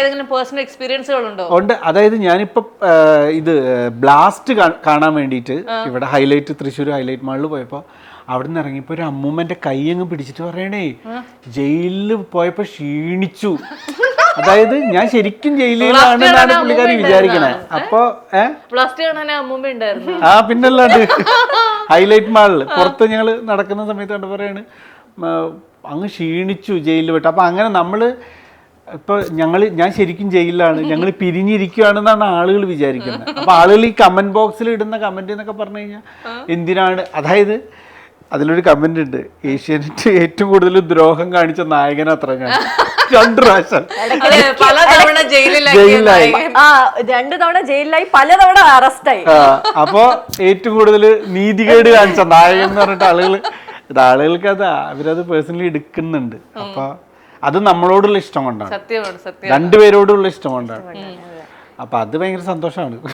ഏതെങ്കിലും പേഴ്സണൽ എക്സ്പീരിയൻസുകളുണ്ടോ? ഉണ്ട്. അതായത് ഞാനിപ്പോ ഇത് ബ്ലാസ്റ്റ് കാണാൻ വേണ്ടിയിട്ട് ഇവിടെ ഹൈലൈറ്റ്, തൃശ്ശൂർ ഹൈലൈറ്റ് മാളിൽ പോയപ്പോ അവിടെ നിന്ന് ഇറങ്ങിയപ്പോ ഒരു അമ്മൂമ്മന്റെ കൈ അങ്ങ് പിടിച്ചിട്ട് പറയണേ, ജയിലിൽ പോയപ്പോ ക്ഷീണിച്ചു. അതായത് ഞാൻ ശരിക്കും ജയിലിലാണെന്നാണ് പുള്ളിക്കാരി വിചാരിക്കണേ. അപ്പൊ പിന്നല്ലാണ്ട് ഹൈലൈറ്റ് മാളില് പുറത്ത് ഞങ്ങള് നടക്കുന്ന സമയത്ത് കണ്ട് പറയാണ് അങ്ങ് ക്ഷീണിച്ചു ജയിലിൽ വിട്ട്. അപ്പൊ അങ്ങനെ നമ്മള് ഇപ്പൊ ഞാൻ ശരിക്കും ജയിലിലാണ്, ഞങ്ങൾ പിരിഞ്ഞിരിക്കുകയാണെന്നാണ് ആളുകൾ വിചാരിക്കുന്നത്. അപ്പൊ ആളുകൾ ഈ കമന്റ് ബോക്സിൽ ഇടുന്ന കമന്റ് എന്നൊക്കെ പറഞ്ഞു കഴിഞ്ഞാൽ എന്തിനാണ്, അതായത് അതിലൊരു കമന്റ് ഉണ്ട്, ഏഷ്യാനെറ്റ് ഏറ്റവും കൂടുതൽ ദ്രോഹം കാണിച്ച നായകൻ അത്ര ഞാൻ 2 പ്രാവശ്യം ജയിലിലായി, 2 തവണ ജയിലിലായി, പലതവണ അറസ്റ്റായി. അപ്പൊ ഏറ്റവും കൂടുതൽ നീതികേട് കാണിച്ച നായകൻ എന്ന് പറഞ്ഞിട്ട് ആളുകൾക്ക് അവരത് പേഴ്സണലി എടുക്കുന്നുണ്ട്. അപ്പൊ അത് നമ്മളോടുള്ള ഇഷ്ടം കൊണ്ടാണ്, രണ്ടുപേരോടുള്ള ഇഷ്ടം കൊണ്ടാണ്. അപ്പൊ അത് ഭയങ്കര സന്തോഷമാണ്.